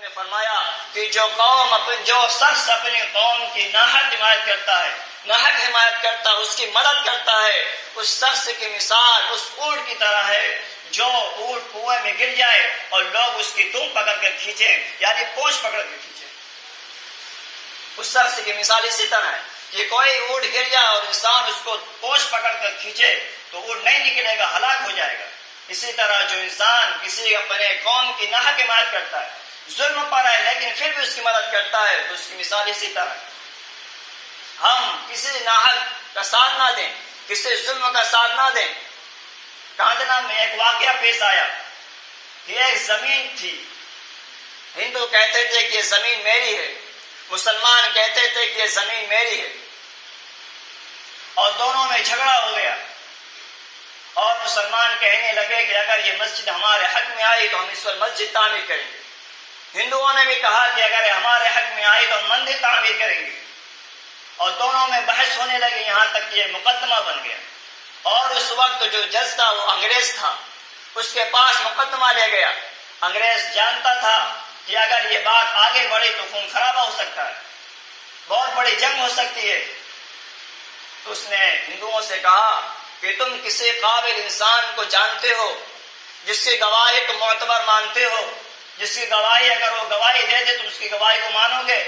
نے فرمایا کہ جو شخص اپنی قوم کی ناحق حمایت کرتا ہے اس کی مدد کرتا ہے، اس شخص کی مثال اس اونٹ کی طرح ہے جو اونٹ کنویں میں گر جائے اور لوگ اس کی دم پکڑ کر کھینچیں، یعنی پونچھ پکڑ کر کھینچیں۔ اس شخص کی مثال اسی طرح ہے کہ کوئی اونٹ گر جائے اور انسان اس کو پونچھ پکڑ کر کھینچے تو اونٹ نہیں نکلے گا، ہلاک ہو جائے گا۔ اسی طرح جو انسان کسی اپنے قوم کی ناحق حمایت کرتا ہے، ظلم پر ہے لیکن پھر بھی اس کی مدد کرتا ہے، تو اس کی مثال اسی طرح ہے۔ ہم کسی ناحق کا ساتھ نہ دیں، کسی ظلم کا ساتھ نہ دیں۔ کاندنا میں ایک واقعہ پیش آیا کہ ایک زمین تھی، ہندو کہتے تھے کہ یہ زمین میری ہے، مسلمان کہتے تھے کہ یہ زمین میری ہے، اور دونوں میں جھگڑا ہو گیا، اور مسلمان کہنے لگے کہ اگر یہ مسجد ہمارے حق میں آئی تو ہم اس پر مسجد تعمیر کریں گے۔ ہندوؤں نے بھی کہا کہ اگر ہمارے حق میں آئی تو ہم مندر تعمیر کریں گے، اور دونوں میں بحث ہونے لگی، یہاں تک کہ یہ مقدمہ بن گیا۔ اور اس وقت جو جج تھا وہ انگریز تھا، اس کے پاس مقدمہ لے گیا۔ انگریز جانتا تھا کہ اگر یہ بات آگے بڑھی تو خون خرابہ ہو سکتا ہے، بہت بڑی جنگ ہو سکتی ہے۔ تو اس نے ہندوؤں سے کہا کہ تم کسی قابل انسان کو جانتے ہو جس کی گواہی تم معتبر مانتے ہو، جس کی گواہی اگر وہ گواہی دے دے تم اس کی گواہی کو مانو گے؟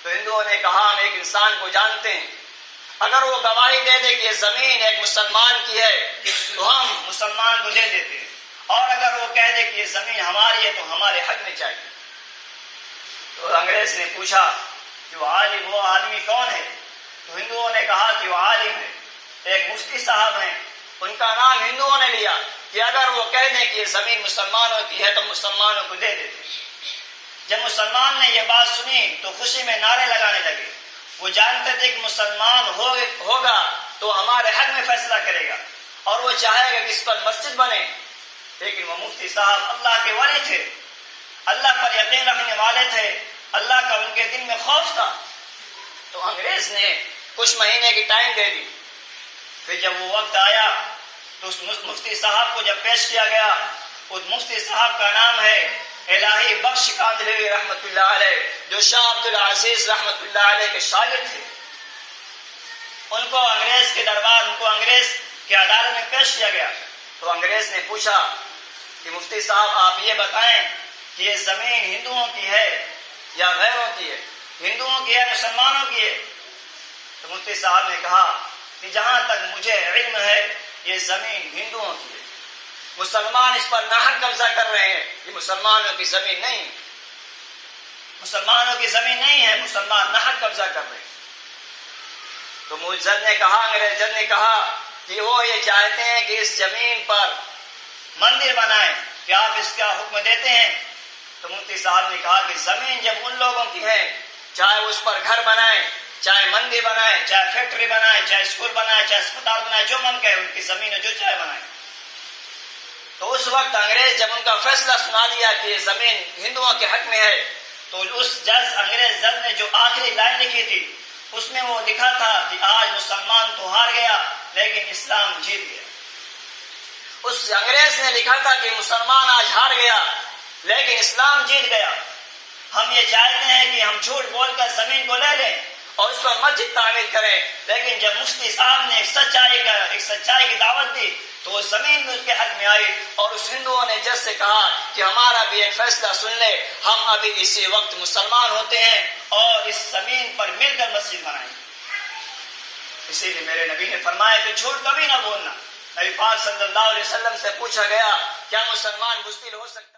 تو ہندوؤں نے کہا ہم ایک انسان کو جانتے ہیں، اگر وہ گواہی دے دے کہ یہ زمین ایک مسلمان کی ہے تو ہم مسلمان کو دے دیتے ہیں، اور اگر وہ کہہ دے کہ یہ زمین ہماری ہے تو ہمارے حق میں چاہیے۔ تو انگریز نے پوچھا کہ وہ آدمی کون ہے؟ تو ہندوؤں نے کہا کہ وہ عالم ہے، ایک مفتی صاحب ہیں، ان کا نام ہندوؤں نے لیا کہ اگر وہ کہہ دیں کہ یہ زمین مسلمانوں کی ہے تو مسلمانوں کو دے دیتے۔ جب مسلمان نے یہ بات سنی تو خوشی میں نعرے لگانے لگے۔ وہ جانتے تھے کہ مسلمان ہوگا تو ہمارے حق میں فیصلہ کرے گا اور وہ چاہے گا کہ اس پر مسجد بنے۔ لیکن وہ مفتی صاحب اللہ کے ولی تھے، اللہ پر یقین رکھنے والے تھے، اللہ کا ان کے دل میں خوف تھا۔ تو انگریز نے کچھ مہینے کی ٹائم دے دی۔ پھر جب وہ وقت آیا تو اس مفتی صاحب کو جب پیش کیا گیا، اس مفتی صاحب کا نام ہے الہی بخش کاندھلوی رحمۃ اللہ علیہ، جو شاہ عبد العزیز رحمۃ اللہ علیہ کے شاگرد تھے۔ ان کو انگریز کے دربار، ان کو انگریز کی عدالت میں پیش کیا گیا۔ تو انگریز نے پوچھا کہ مفتی صاحب آپ یہ بتائیں کہ یہ زمین ہندوؤں کی ہے یا غیروں کی ہے، ہندوؤں کی ہے مسلمانوں کی ہے؟ تو مفتی صاحب نے کہا کہ جہاں تک مجھے علم ہے یہ زمین ہندوؤں کی ہے، مسلمان اس پر ناحق قبضہ کر رہے ہیں، یہ مسلمانوں کی زمین نہیں، مسلمانوں کی زمین نہیں ہے، مسلمان ناحق قبضہ کر رہے ہیں۔ تو جج نے کہا، انگریز جج نے کہا کہ وہ یہ چاہتے ہیں کہ اس زمین پر مندر بنائیں، کیا آپ اس کا حکم دیتے ہیں؟ تو مفتی صاحب نے کہا کہ زمین جب ان لوگوں کی ہے، چاہے اس پر گھر بنائیں، چاہے مندر بنائے، چاہے فیکٹری بنائے، چاہے اسکول بنائے، چاہے اسپتال بنائے، جو من کرے ان کی زمین ہے، جو چاہے بنائے۔ تو اس وقت انگریز جب ان کا فیصلہ سنا دیا کہ یہ زمین ہندوؤں کے حق میں ہے، تو اس انگریز جج نے جو آخری لائن لکھی تھی اس میں وہ لکھا تھا کہ آج مسلمان تو ہار گیا لیکن اسلام جیت گیا۔ اس انگریز نے لکھا تھا کہ مسلمان آج ہار گیا لیکن اسلام جیت گیا۔ ہم یہ چاہتے ہیں کہ ہم جھوٹ بول کر زمین کو لے لیں اور اس پر مسجد تعمیر کریں، لیکن جب مفتی صاحب نے ایک سچائی کی دعوت دی تو وہ زمین بھی اس کے حق میں آئی، اور اس ہندوؤں نے جج سے کہا کہ ہمارا بھی ایک فیصلہ سن لے، ہم ابھی اسی وقت مسلمان ہوتے ہیں اور اس زمین پر مل کر مسجد بنائیں گے۔ اسی لیے میرے نبی نے فرمایا کہ جھوٹ کبھی نہ بولنا۔ نبی پاک صلی اللہ علیہ وسلم سے پوچھا گیا کیا مسلمان بزدل ہو سکتا